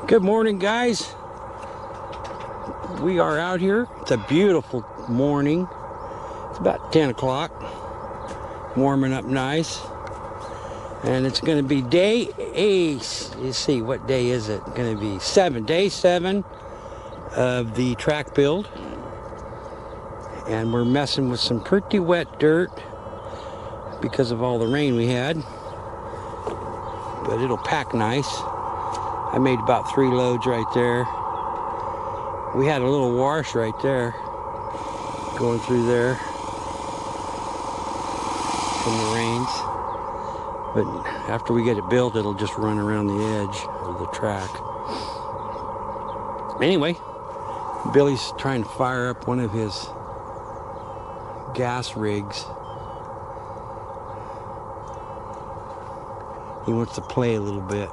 Good morning, guys. We are out here. It's a beautiful morning. It's about 10 o'clock. Warming up nice. And it's going to be day 8. Let's see, what day is it? Going to be day 7 of the track build. And we're messing with some pretty wet dirt because of all the rain we had. But it'll pack nice. I made about 3 loads right there. We had a little wash right there going through there from the rains. But after we get it built, it'll just run around the edge of the track. Anyway, Billy's trying to fire up one of his gas rigs. He wants to play a little bit.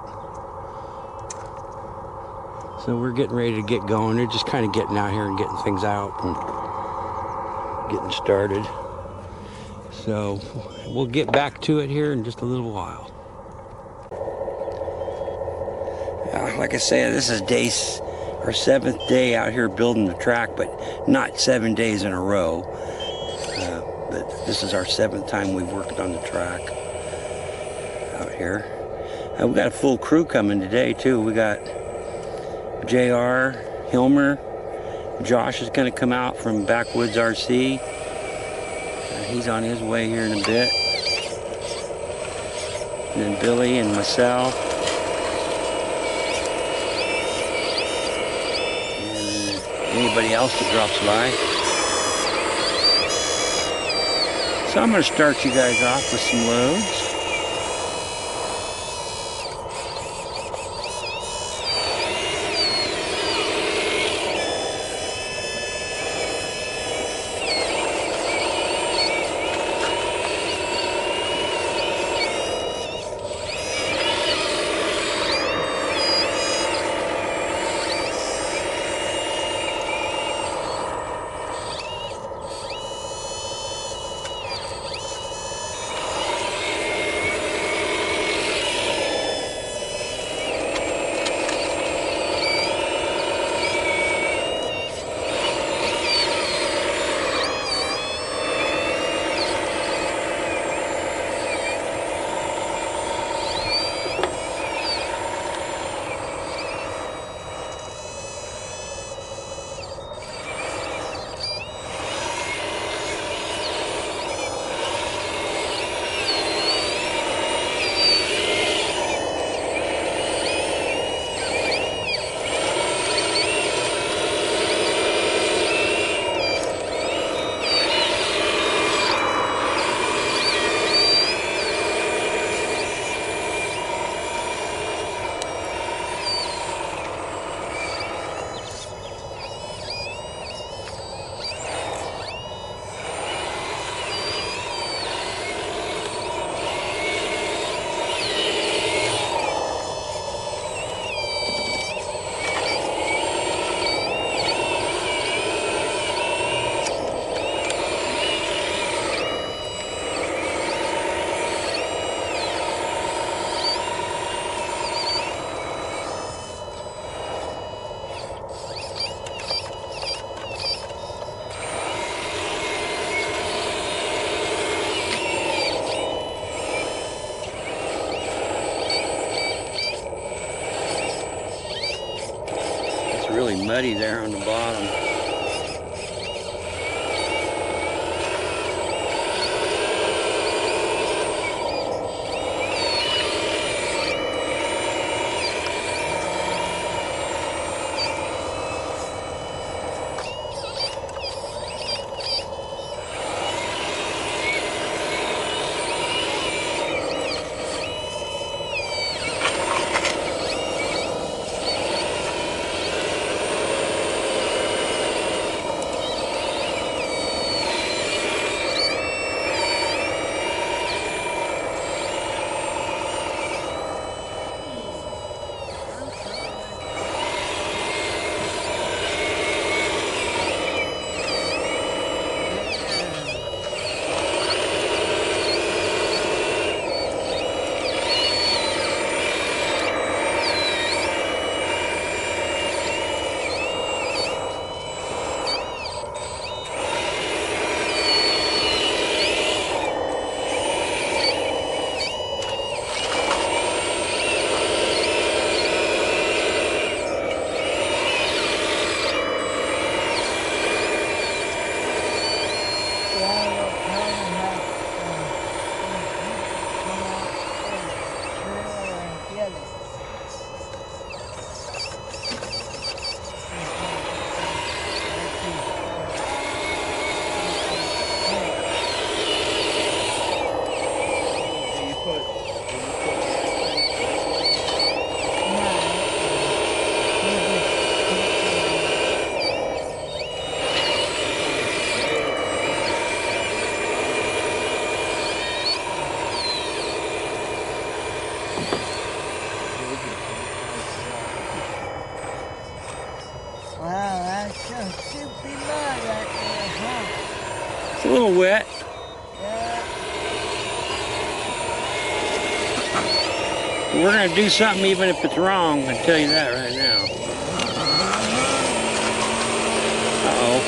So we're getting ready to get going. They're just kind of getting out here and getting things out and getting started. So we'll get back to it here in just a little while. Like I said, this is our 7th day out here building the track, but not 7 days in a row. But this is our 7th time we've worked on the track out here. We got a full crew coming today too. We got JR, Hilmer, Josh is going to come out from Backwoods RC. He's on his way here in a bit. And then Billy and myself. And anybody else that drops by. So I'm going to start you guys off with some loads. Really muddy there on the bottom. It's a little wet. We're going to do something even if it's wrong, I can tell you that right now. Uh-oh.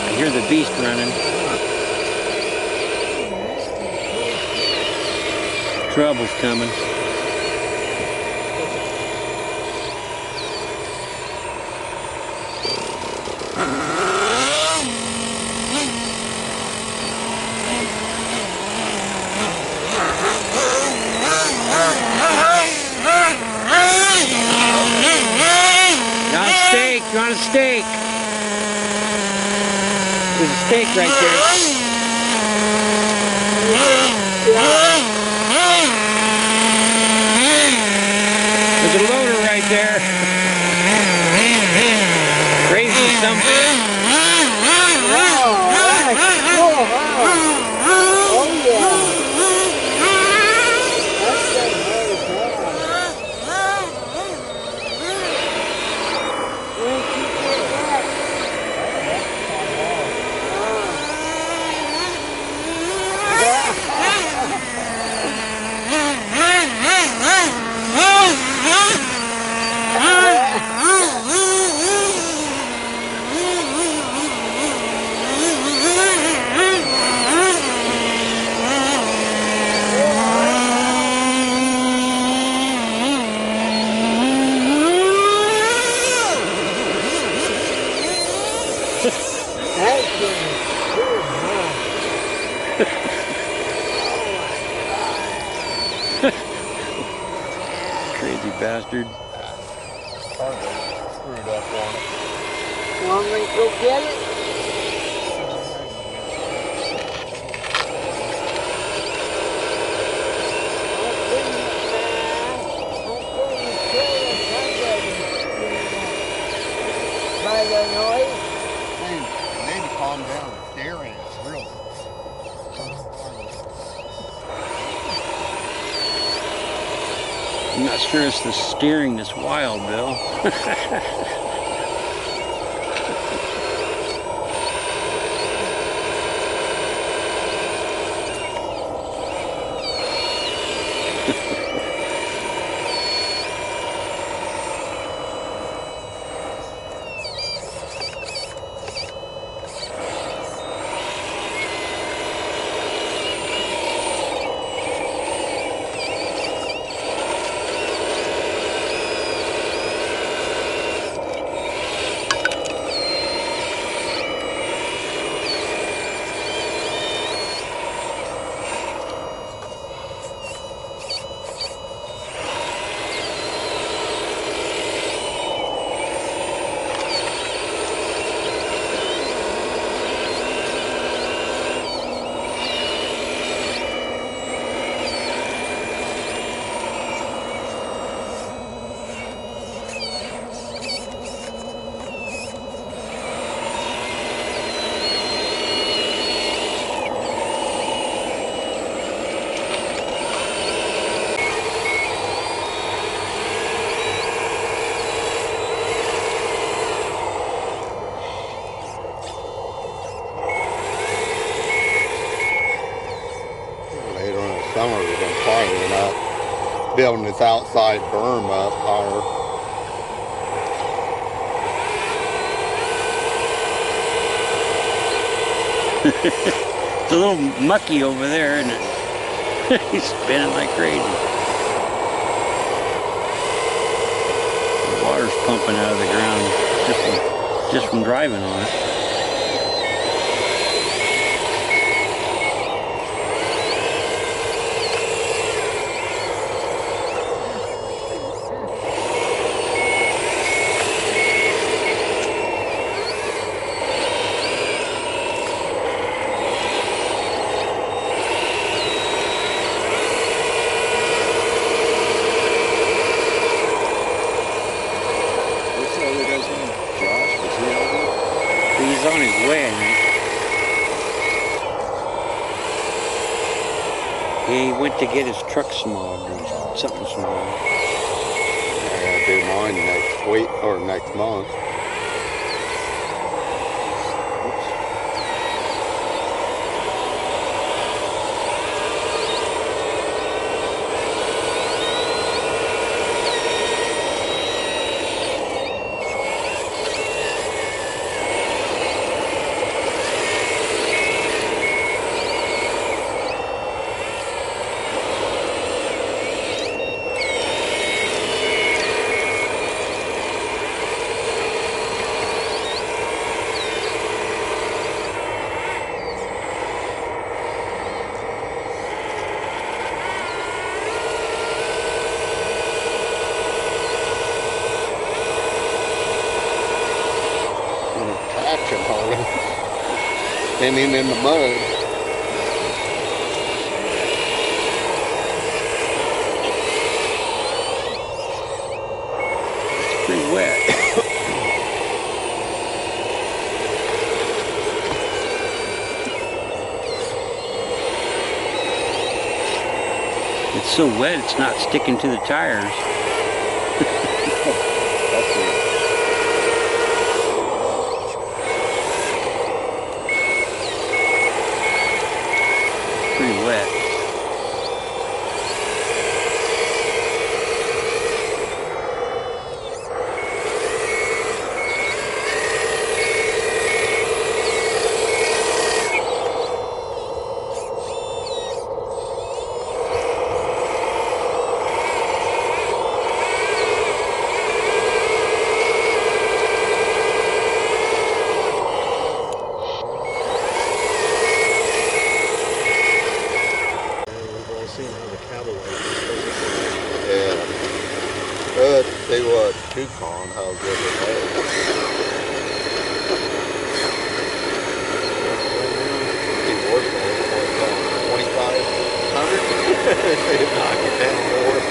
I hear the beast running. Trouble's coming. You want a steak? There's a steak right there. There's a loader right there. Crazy something. Oh yeah. Crazy bastard. Screwed up on it. Want me to go get it? By the noise? Hey, maybe calm down. Daring is real. I'm not sure it's the steering that's wild, Bill. Summer we've been firing up, building this outside berm up higher. It's a little mucky over there, isn't it? He's spinning like crazy. The water's pumping out of the ground just from driving on it. He's on his way, I think. He went to get his truck smogged or something small. I gotta do mine next week or next month. traction hardly. Standing in the mud. It's pretty wet. It's so wet, it's not sticking to the tires. That's it. Pretty wet. Yeah. But see what Tucson, how good it is. Keep working on it. 2,500? Knock it down more.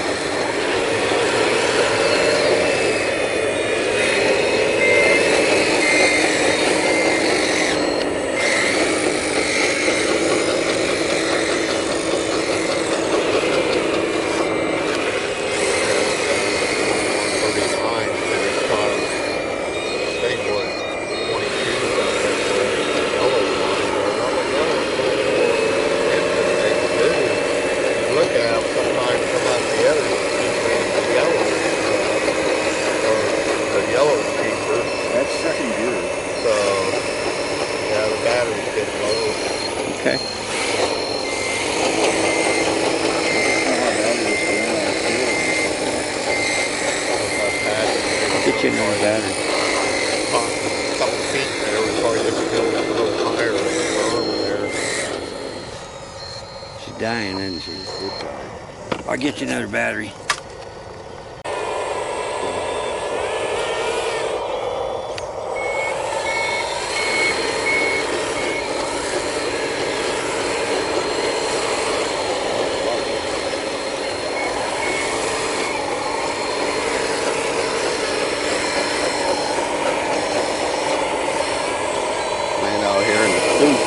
Okay. Get you another battery. A couple feet there before you can go a little higher in the berm there. She's dying, isn't she? I'll get you another battery. Here in the stoop.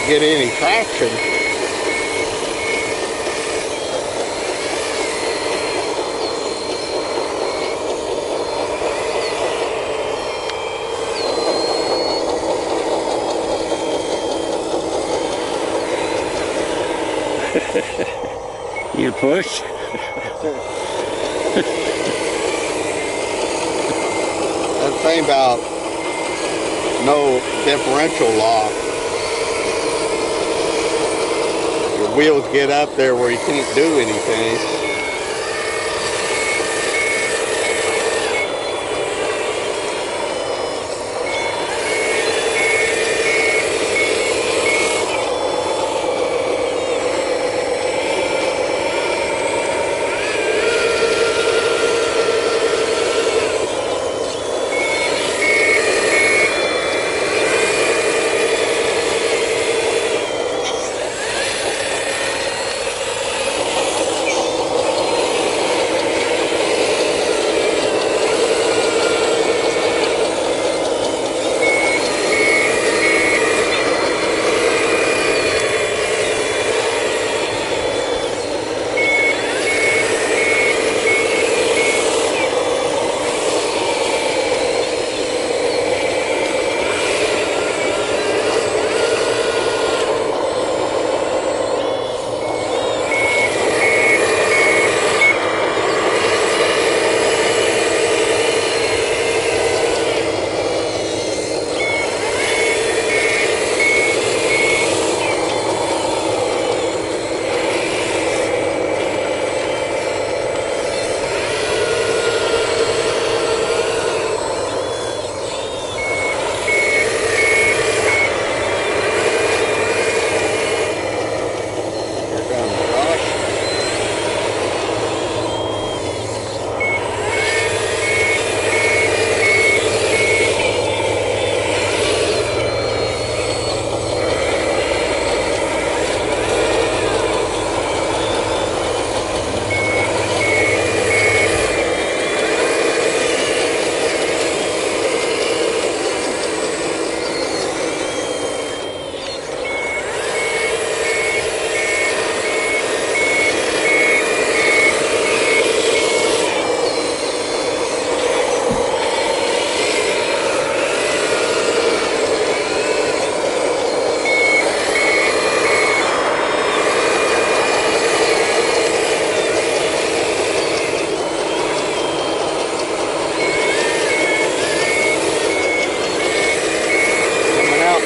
Get any traction. You push? That thing about no differential lock. wheels get up there where you can't do anything.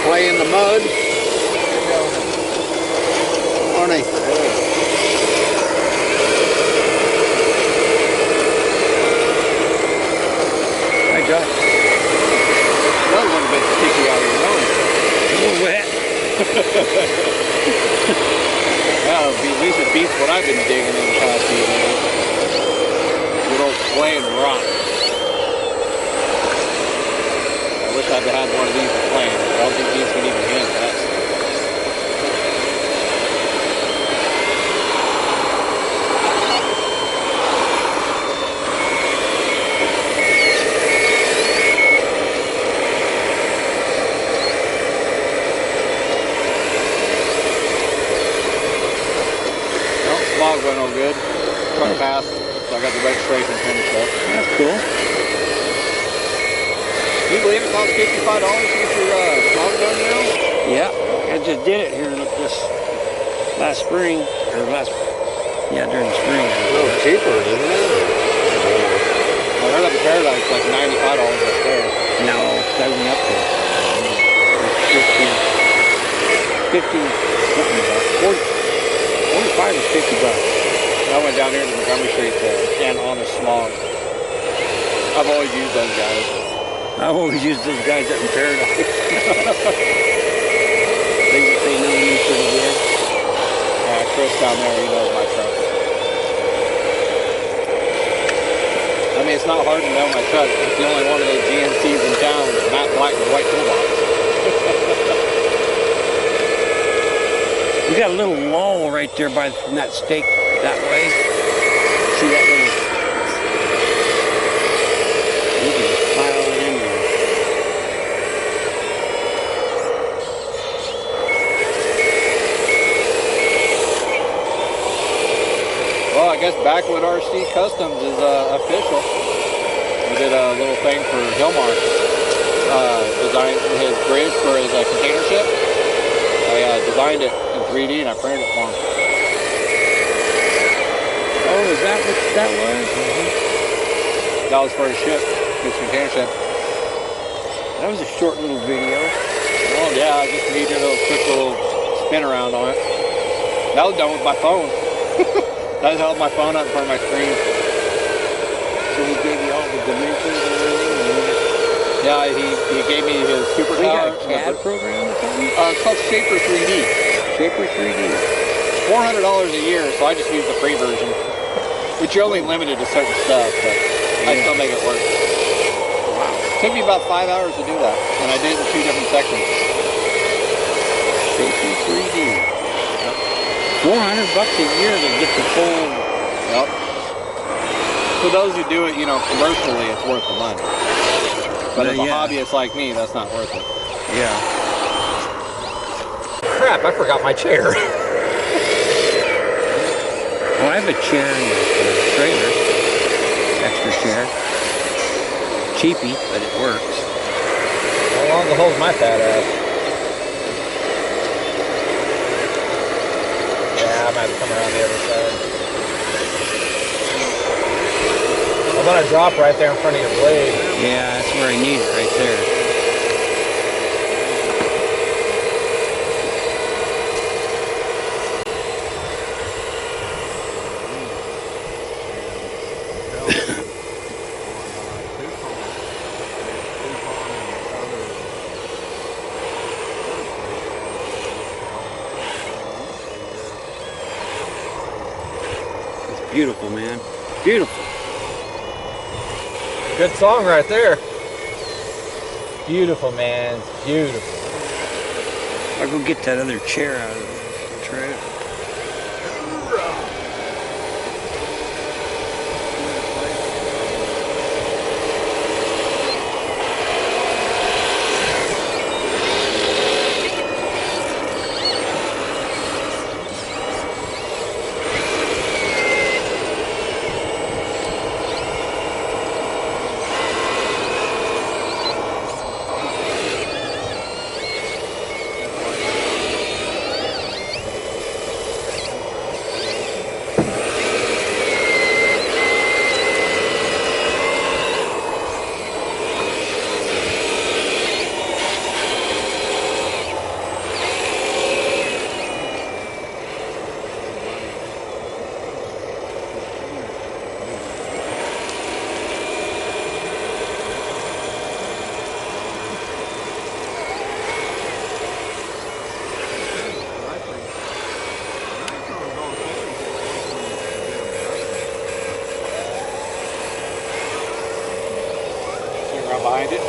Play in the mud. Morning. Hi, Josh. That one bit sticky out of your nose. A little wet. Well, at least it beats what I've been digging in the past few days. Good old plain rock. I wish I'd had one of these plain. I don't think these can even handle that stuff. Well, smog went all good. Truck passed, so I got the registration finished up. That's cool. Can you believe it costs $55 to get your smog done now? Yeah, I just did it here this last spring, or during the spring. A little cheaper, isn't it? I heard up in Paradise like $95 up there. No, I went up there. 50 something bucks. 45 or 50 bucks. I went down here to Montgomery Street and on a smog. I've always used those guys. I've always used those guys up in Paradise. They know me pretty good. Yeah, Chris down there, he knows my truck. I mean, it's not hard to know my truck. It's the only one of those GMCs in town with matte black and white toolbox. We got a little lull right there from that stake that way. See that little? You can just pile it in there. Well, I guess Backwood RC Customs is official. We did a little thing for Hillmark. Designed his bridge for his container ship. I designed it in 3D and I printed it for him. Oh, is that what that was? That was for his ship, his container ship. That was a short little video. Well, yeah, I just needed a quick little spin around on it. That was done with my phone. I just held my phone up in front of my screen. So he gave you all the dimensions and everything? Yeah, he gave me his So you got superpower. a CAD program or something? It's called Shaper 3D. Shaper 3D. $400 a year, so I just use the free version. Which you're only limited to certain stuff, but I still make it work. Wow. Took me about 5 hours to do that, and I did it in 2 different sections. Shaper 3D. Yep. $400 a year to get the full. Yep. For those who do it, you know, commercially, it's worth the money. But as a hobbyist like me, that's not worth it. Yeah. Crap, I forgot my chair. Well, I have a chair in the trailer. Extra chair. Cheapy, but it works. How long the hole's my fat ass? Yeah, I might have to come around the other side. I'm gonna drop right there in front of your blade. Yeah, that's where I need it, right there. It's beautiful, man. Beautiful. Good song right there. Beautiful, man. It's beautiful. I'll go get that other chair out of the trailer. Behind it.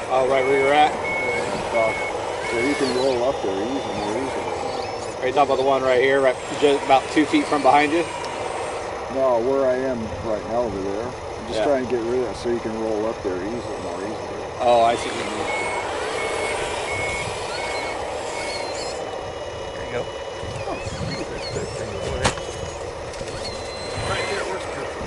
Oh, right where you're at? So you can roll up there more easily. Are you talking about the one right here, right just about 2 feet from behind you? No, where I am right now over there. I'm just Yeah. trying to get rid of that so you can roll up there more easily. Oh, I see what you mean. There you go. Right there, works perfect.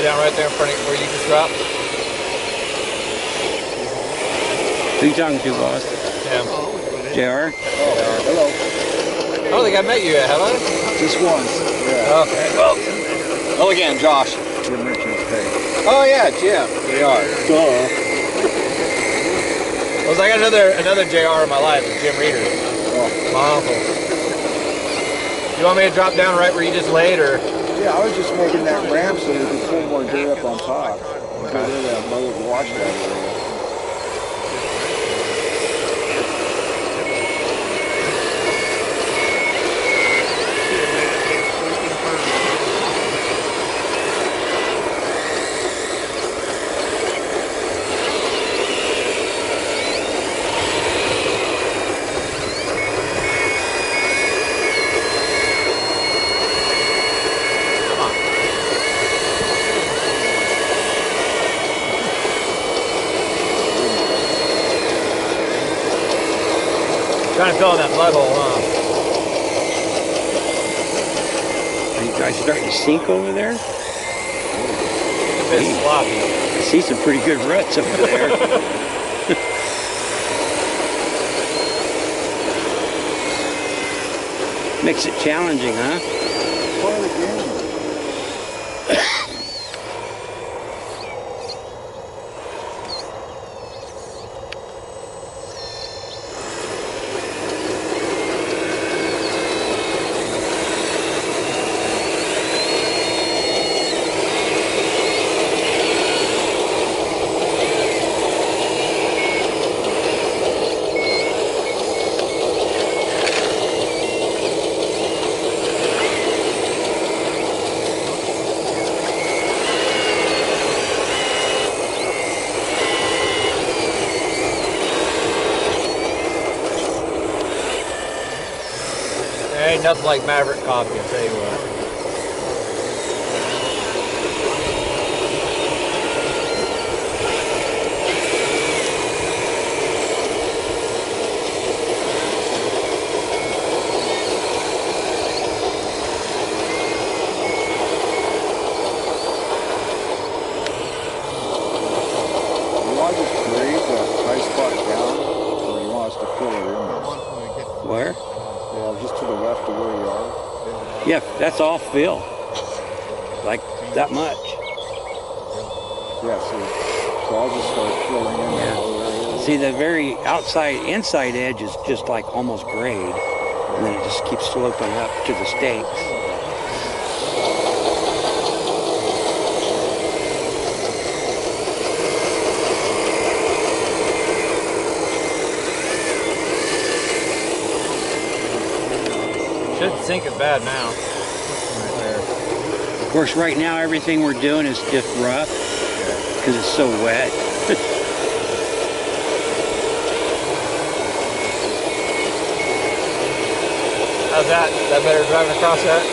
down right there in front of where you just dropped? Who you talking to, boss? Tim. JR? Hello. I don't think I met you yet, have I? Just once. Yeah. Okay. Well, again, Josh. Jim Richards pay. Oh yeah, Jim. JR. Duh. Well, I got another JR in my life, Jim Reeder. Oh. My uncle. You want me to drop down right where you just laid, or? Yeah, I was just making that ramp so we could pull more dirt up on top. Get rid of that low washout area. Trying to fill in that mud hole, huh? Are you guys starting to sink over there? It's a bit sloppy. I see some pretty good ruts over there. Makes it challenging, huh? Part of the game. Ain't nothing like Maverick coffee, I'll tell you what. You want to just grade the high spot down, or you want us to fill it in there? Where? Yeah, just to the left of where you are. Yeah, that's all fill. Like that much. Yeah, so I'll just start filling in Yeah. the lower area. See, the very inside edge is just like almost grade. And then it just keeps sloping up to the stakes. Shouldn't sink it bad now. Right there. Of course, right now everything we're doing is just rough because it's so wet. How's that? Is that better driving across that?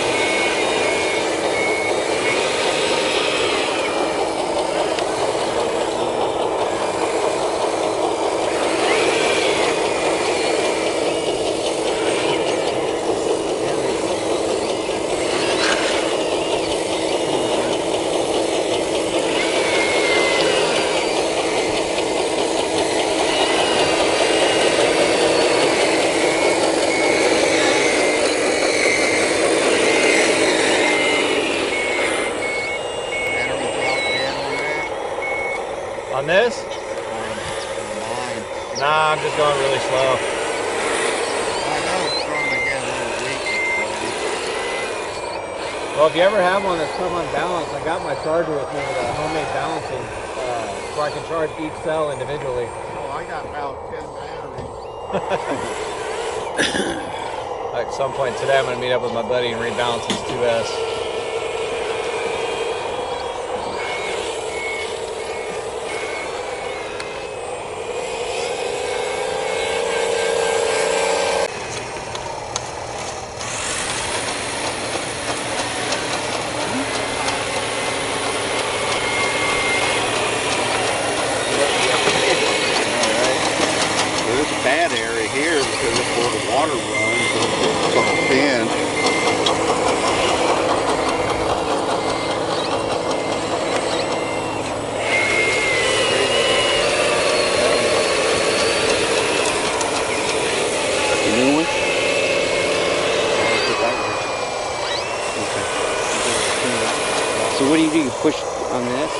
On this? Nah, I'm just going really slow. Well, if you ever have one that's come unbalanced, I got my charger with me with a homemade balancing, so I can charge each cell individually. Oh, I got about 10 batteries. Like, at some point today, I'm going to meet up with my buddy and rebalance his 2S. There's a bad area here because it's where the water runs. It's on a bend. So what do? You push on this?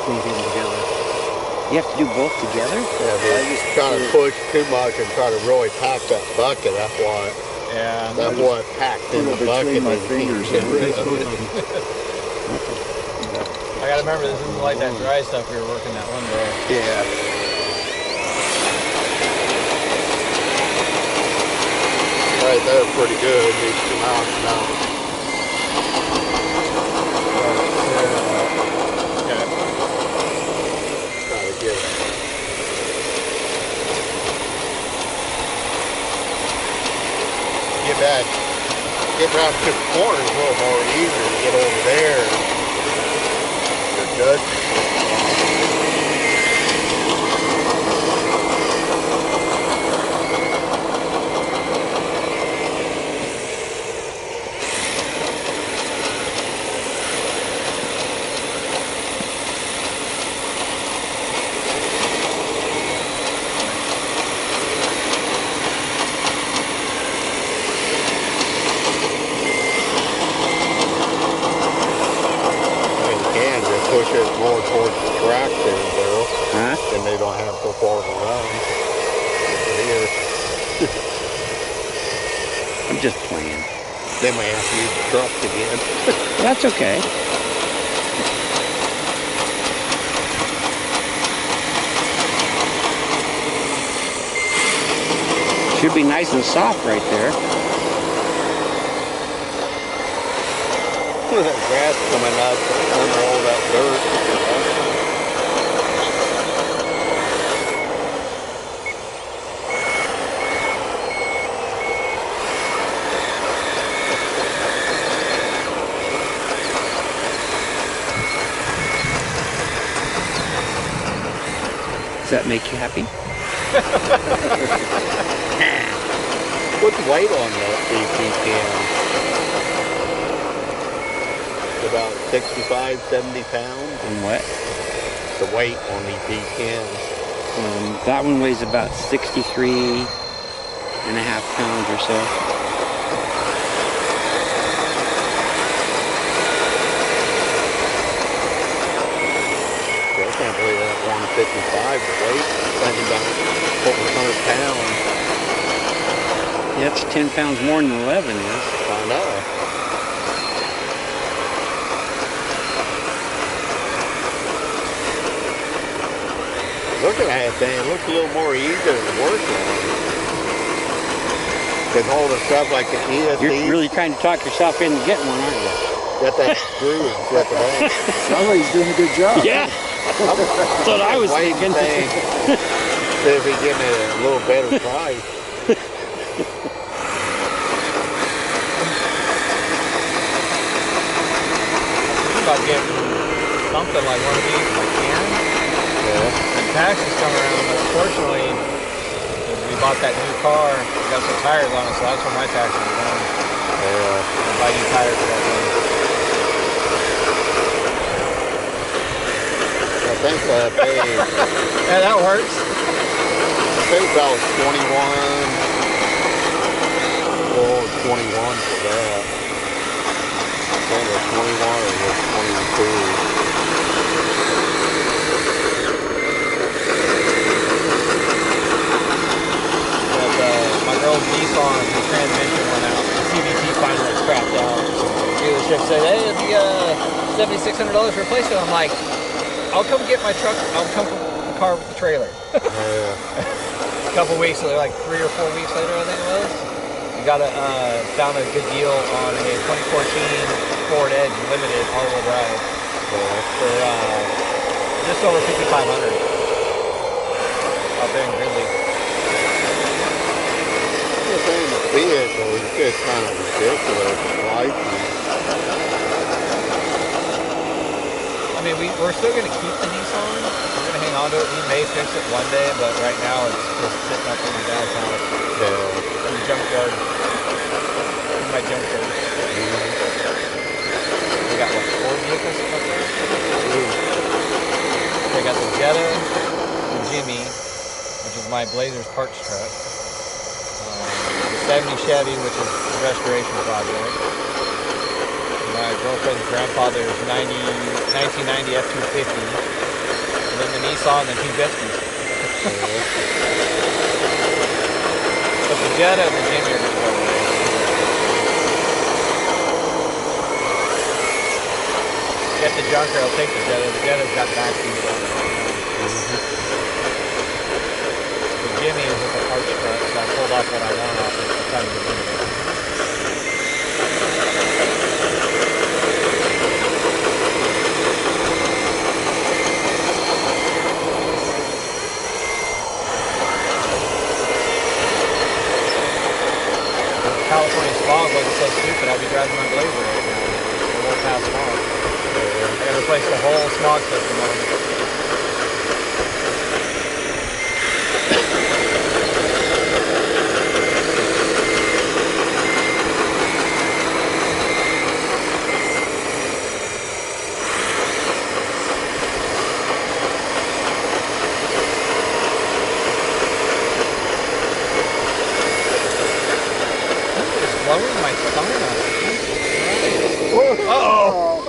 Can you get them together? You have to do both together? Yeah, but I just trying to push too much and try to really pack that bucket. That's why. Yeah. That's what packed in the bucket. Between my fingers. Get rid of it. I gotta remember, this isn't like that dry stuff we were working that one day. Yeah. Right there, pretty good. Needs to come out now. Okay. Gotta get it. Get around to the corner is a little more easier to get over there. You're good. Push it more towards the track there, Darrell. Huh? Then they don't have so far to run. Here. I'm just playing. They may have to use the truck again. That's okay. Should be nice and soft right there. That grass coming up under all that dirt. Does that make you happy? What's the weight on that DP can? About 65, 70 pounds. And what? The weight on these D10s. That one weighs about 63.5 pounds or so. I can't believe that 155 the weight. That's about over 100 pounds. Yeah, it's 10 pounds more than 11 is. I know. Looking at it, it looks a little more easier to work on. Because all the stuff like the ESC. You're really trying to talk yourself into getting one, aren't you? Got that screw and flip it on. Sounds like he's doing a good job. Yeah, that's what I was thinking. See if he give me a little better price. About getting something like one of these if I can. Yeah. And taxes come around, but unfortunately, we bought that new car, we got some tires on it, so that's where my taxes are going. Yeah. I buy new tires for that thing. I think I paid. Yeah, that works. I paid about 21. Oh, 21 for that. I think it was 21 or it was 22. My girl's Nissan, the transmission went out. The CVT finally crapped out. The dealership said, hey, it'll be $7,600 to replace it. I'm like, I'll come get my truck. I'll come get the car with the trailer. A couple weeks later, like 3 or 4 weeks later, I think it was. We got found a good deal on a 2014 Ford Edge Limited all-wheel drive for just over $5,500 out there in Gridley. The thing with the vehicle is just kind of ridiculous pricing. I mean, we're still going to keep the Nissan. We're going to hang on to it. We may fix it one day, but right now it's just sitting up in my dad's house. Yeah. In the junkyard. In my junkyard. We got, what, 4 vehicles up there? We got the Jetta, the Jimmy, which is my Blazers parts truck. The 70 Chevy, which is a restoration project. my girlfriend's grandfather's 1990 F-250, and then the Nissan, and the 250s. But the Jetta and the Jimmy are going to go away. Get the junker, I'll take the Jetta. The Jetta's got back seats on it. The Jimmy is with the parts truck, so I pulled off what I want off it. It's time to get rid of it. California smog wasn't so stupid, I'd be driving my Blazer right now. It won't pass smog. I gotta replace the whole smog system on it. Blowing my thumb out. Uh-oh!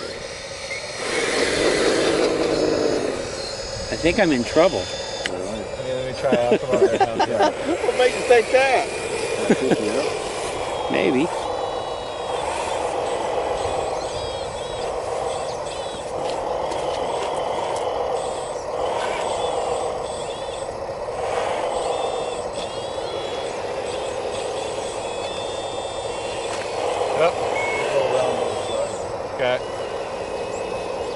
I think I'm in trouble. Let me try out. Come on there. What made you think that? Maybe. Okay.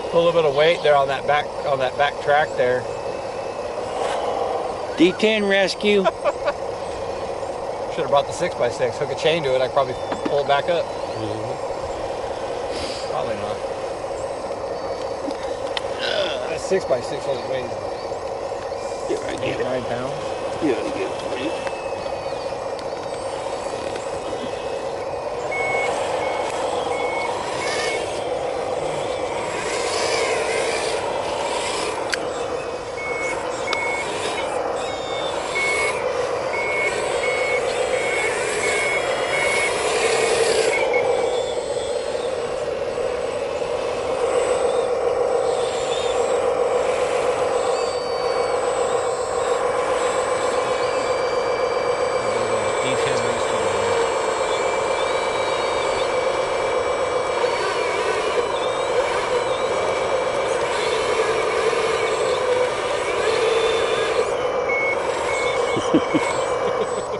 Put a little bit of weight there on that back track there. D10 rescue. Should have brought the 6x6. Hook a chain to it. I could probably pull it back up. Probably not. That 6x6 only weighs 8 or 9 pounds. Yeah, I get it.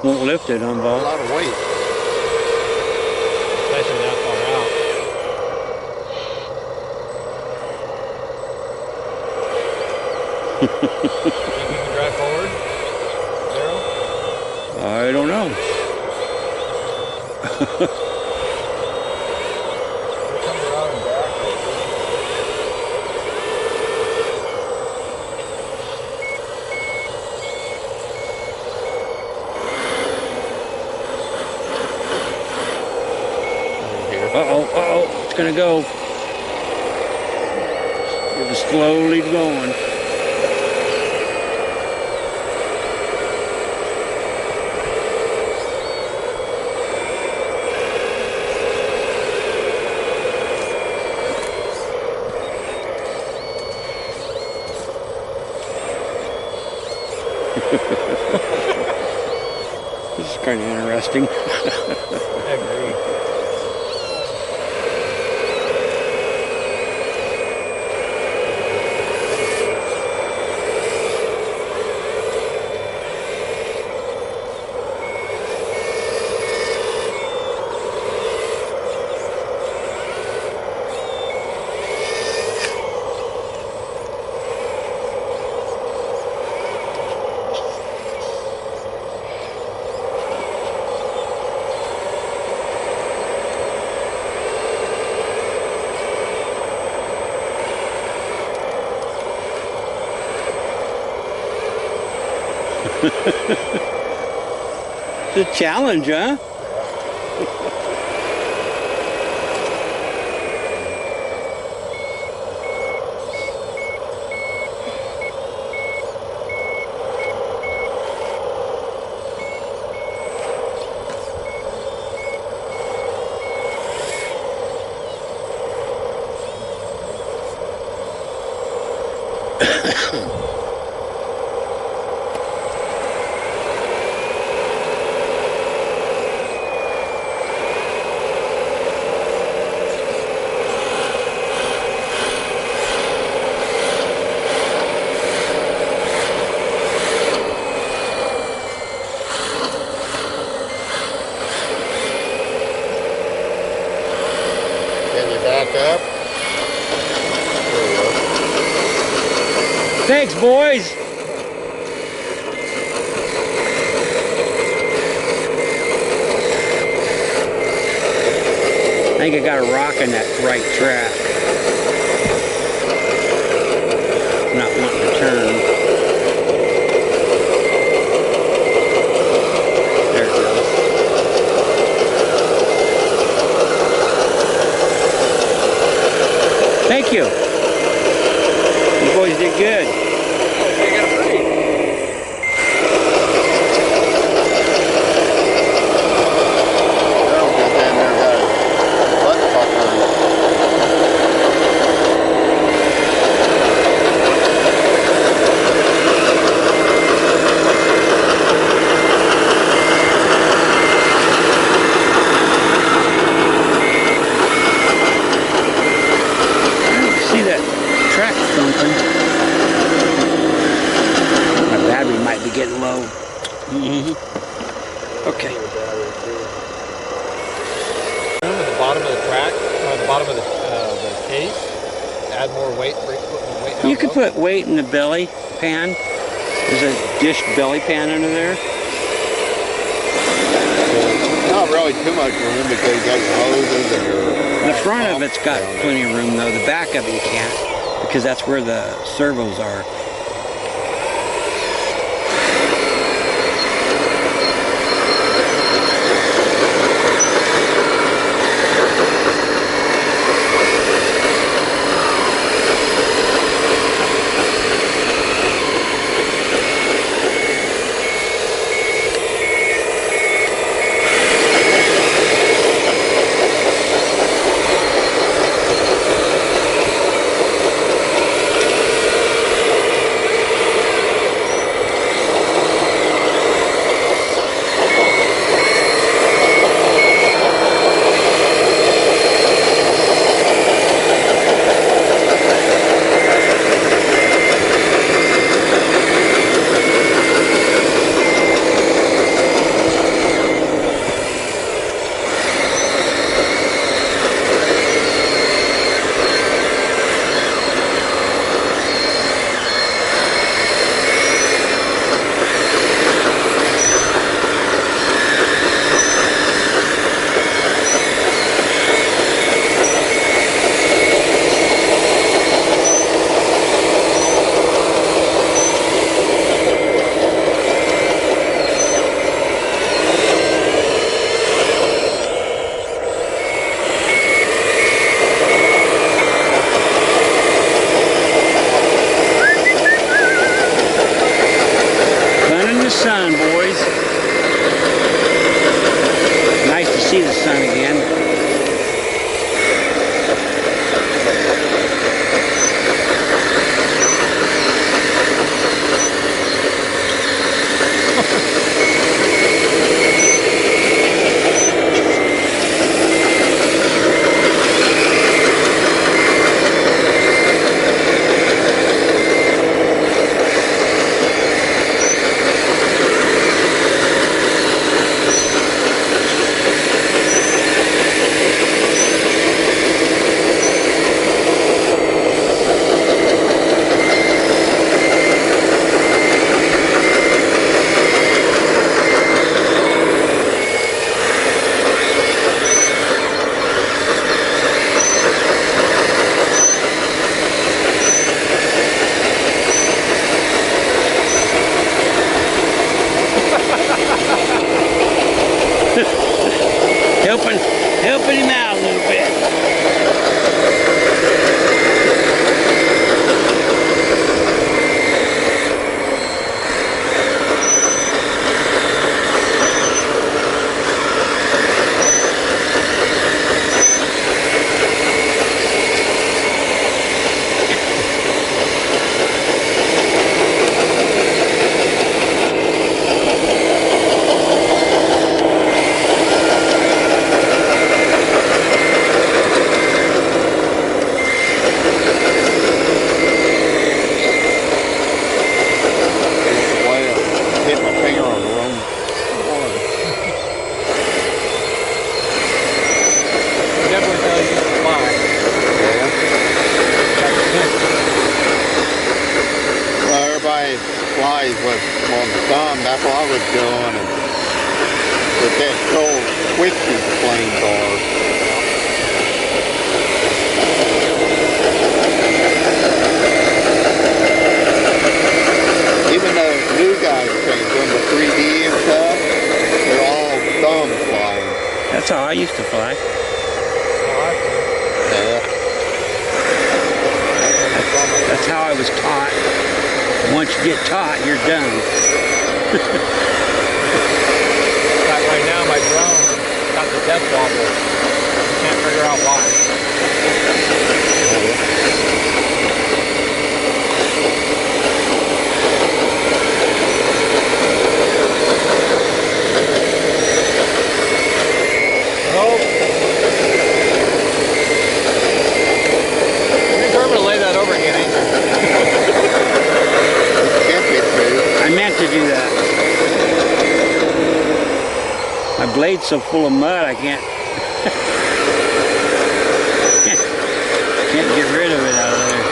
Won't lift it, huh, A Bob? lot of weight. Especially that far out. Think you can drive forward, Darrell? I don't know. It comes around and back. Uh-oh, it's gonna go. It was slowly going. This is kind of interesting. I agree. It's a challenge, huh? Can you back up? There you go. Thanks, boys. I think I got a rock in that right track. Not wanting to turn. There it goes. Thank you. You boys did good. See that track thumping. My battery might be getting low. Okay. At the bottom of the track, or the bottom of the case, add more weight, put more weight down You could below. put weight in the belly pan. There's a dish belly pan under there. Not really too much room because you got your hoses and your... The front of it's got plenty of room though. The back of it you can't because that's where the servos are. Sun, boys. Nice to see the sun again. helping him out a little bit. plane car. Even the new guys trained doing the 3D and stuff, they're all thumb flying. That's how I used to fly. Yeah. That's how I was taught. Once you get taught, you're done. Like right now, my drone got the death wobble. Can't figure out why. Oh. You're determined to lay that over again, ain't you? I meant to do that. My blade's so full of mud, I can't can't get rid of it out of there.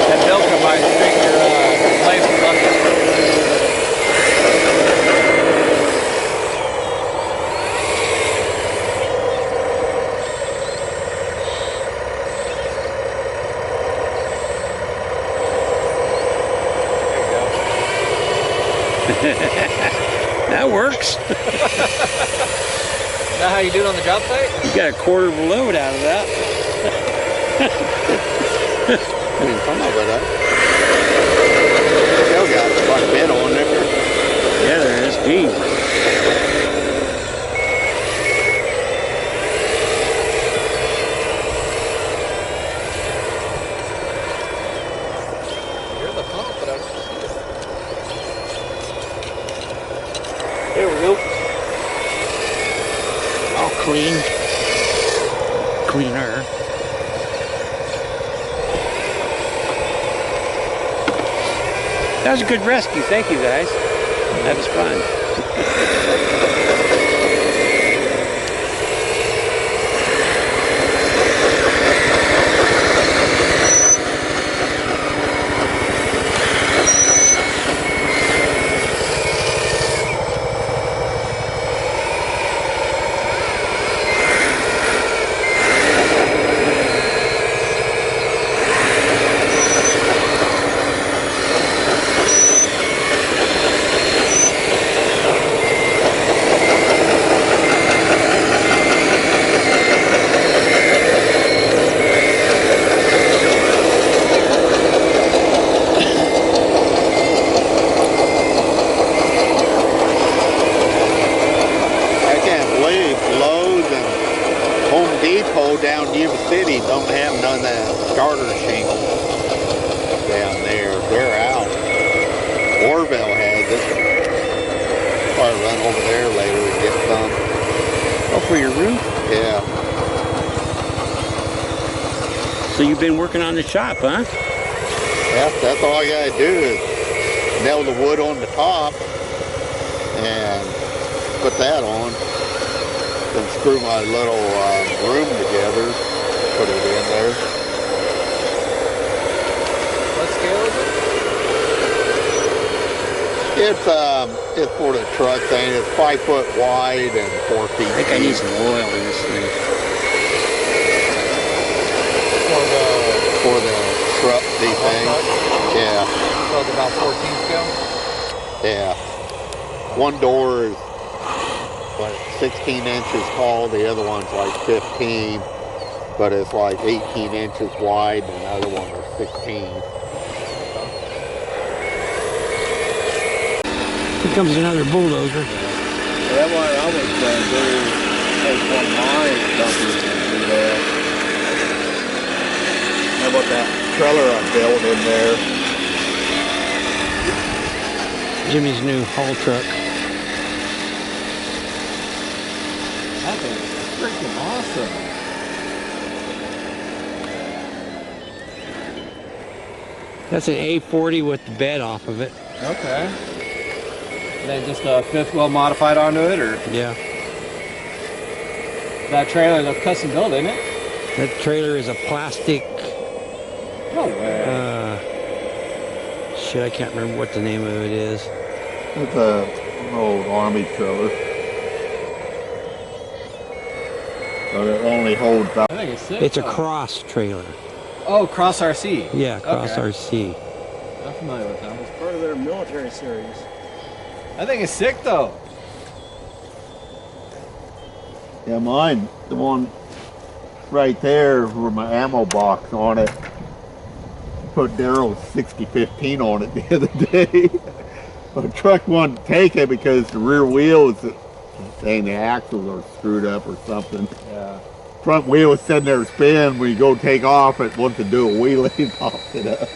That bill come by and straighten your blade from bucket. That works. Is that how you do it on the job site? You got a quarter of a load out of that. I mean, some of it, still got quite a bit on there. Yeah, there is. Geez. You're the pump, but I don't see it. There we go. All clean. Cleaner. That was a good rescue. Thank you, guys. That was fun. Down Yuba City don't have none of that starter shingle down there. They're out. Orville has it. Probably run over there later and get some. Oh, for your roof? Yeah. So you've been working on the shop, huh? Yeah, that's all I gotta do is nail the wood on the top and put that on. Then screw my little room together, put it in there. What scale is it? It's for the truck thing. It's 5 foot wide and 4 feet. I think I need some oil in this thing. For the truck thing. Yeah. So it's about 14 scale? Yeah. One door is like 16 inches tall, the other one's like 15, but it's like 18 inches wide, and the other one was 16. Here comes another bulldozer. That one I was going to do, take one of my dumpers and do that. How about that trailer I built in there? Jimmy's new haul truck. That is freaking awesome. That's an A40 with the bed off of it. Okay. They just fifth wheel modified onto it, or Yeah. that trailer is a custom built, isn't it? That trailer is a plastic No way. Shit, I can't remember what the name of it is. It's an old army trailer. But it only holds about. I think it's sick. It's a though. cross trailer. Oh, Cross RC. Yeah, cross Okay. RC. I'm familiar with them. It's part of their military series. I think it's sick though. Yeah, mine, the one right there with my ammo box on it. Put Darrell's 6015 on it the other day. The truck wanted to take it because the rear wheels, saying the axles are screwed up or something. Yeah. Front wheel was sitting there spinning. When you go take off, it wants to do a wheelie and pops it up.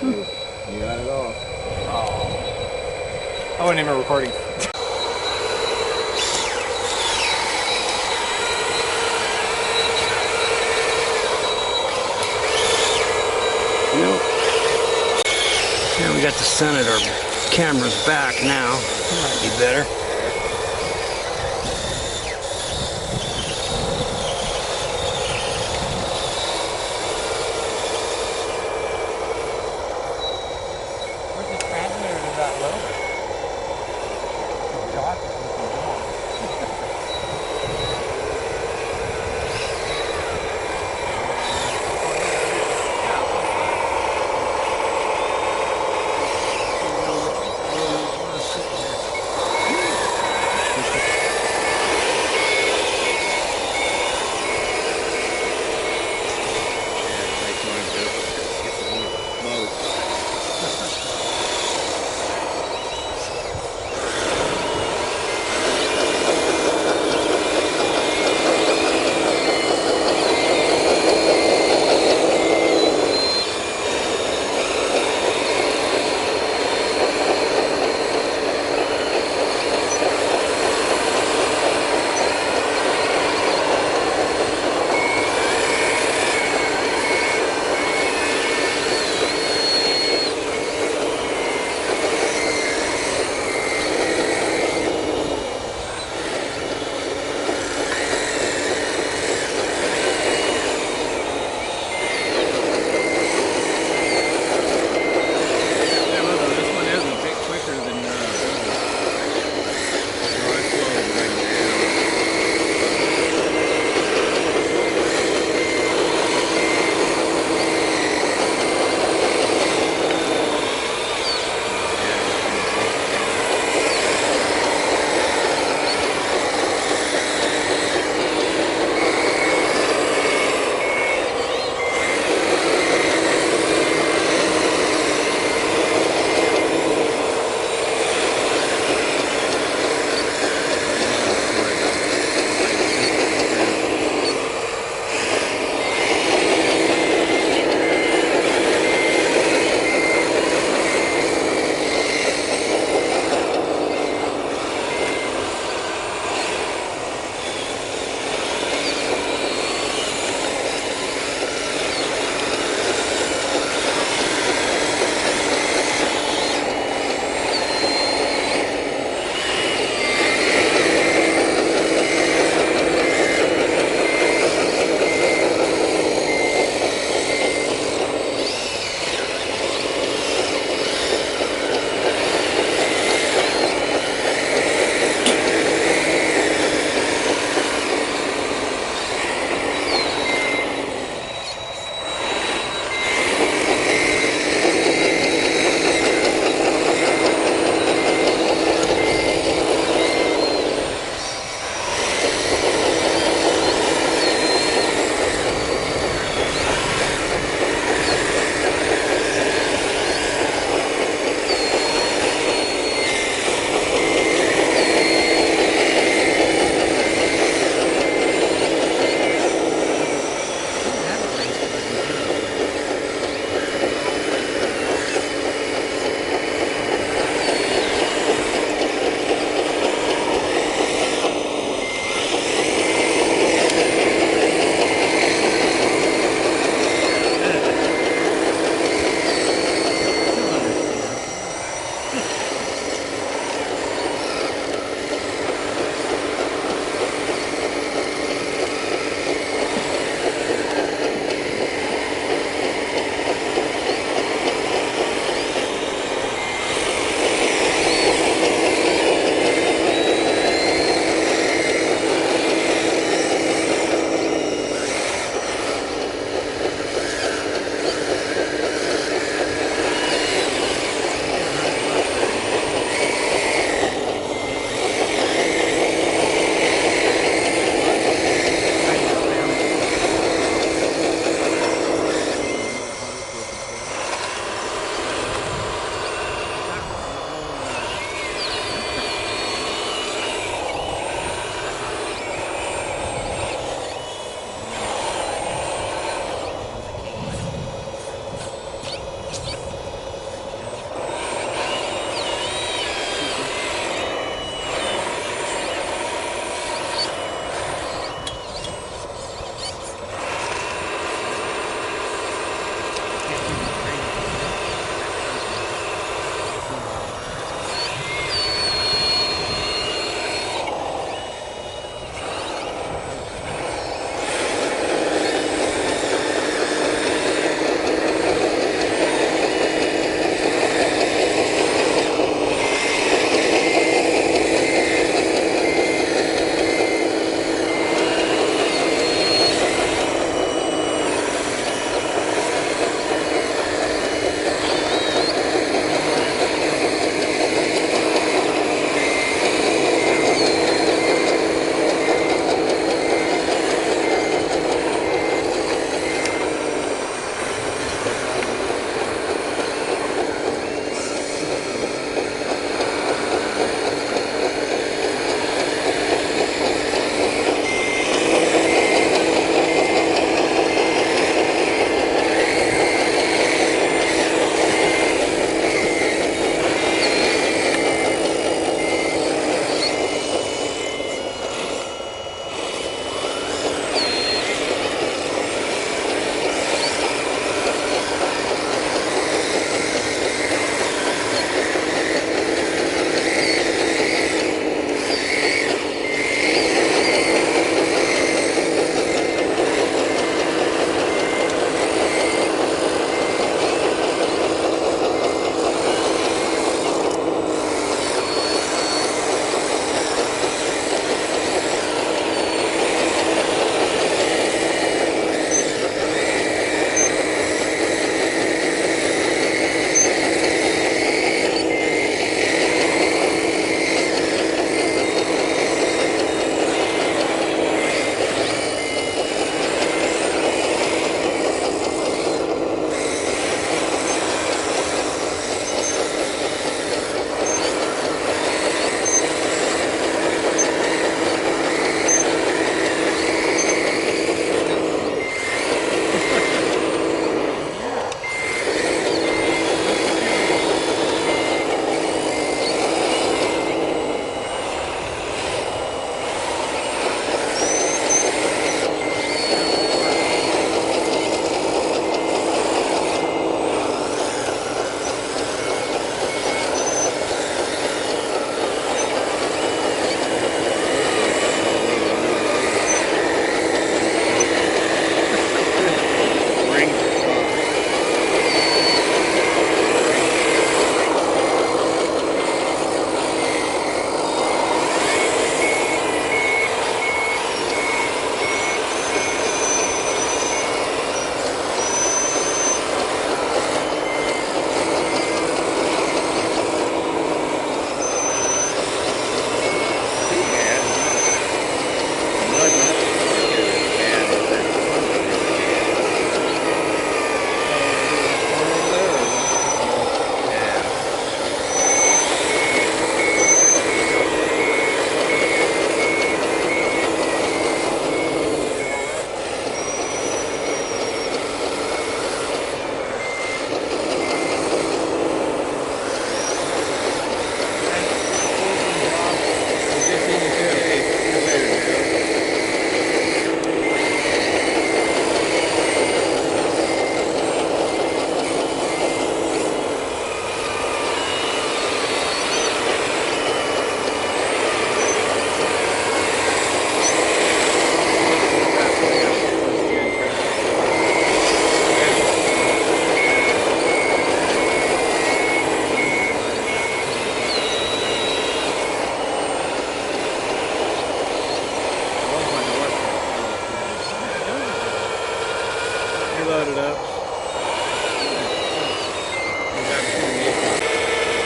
You got it off. Oh. I wasn't even recording. Nope. Now we got the sun at our camera's back now. Might be better. Where's the transmitter to that rover?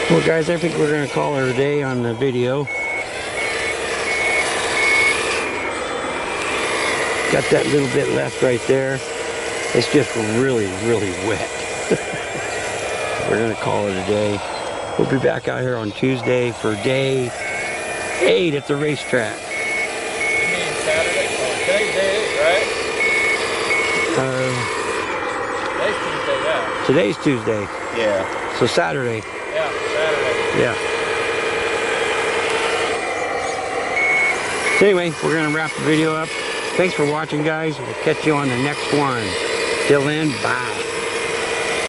Well, guys, I think we're going to call it a day on the video. Got that little bit left right there. It's just really, really wet. We're going to call it a day. We'll be back out here on Tuesday for day 8 at the racetrack. You mean Saturday? Oh, today's day 8, right? Today's Tuesday, yeah. Today's Tuesday. Yeah. So Saturday. Yeah, Saturday. Yeah. So anyway, we're going to wrap the video up. Thanks for watching, guys. We'll catch you on the next one. Till then, bye.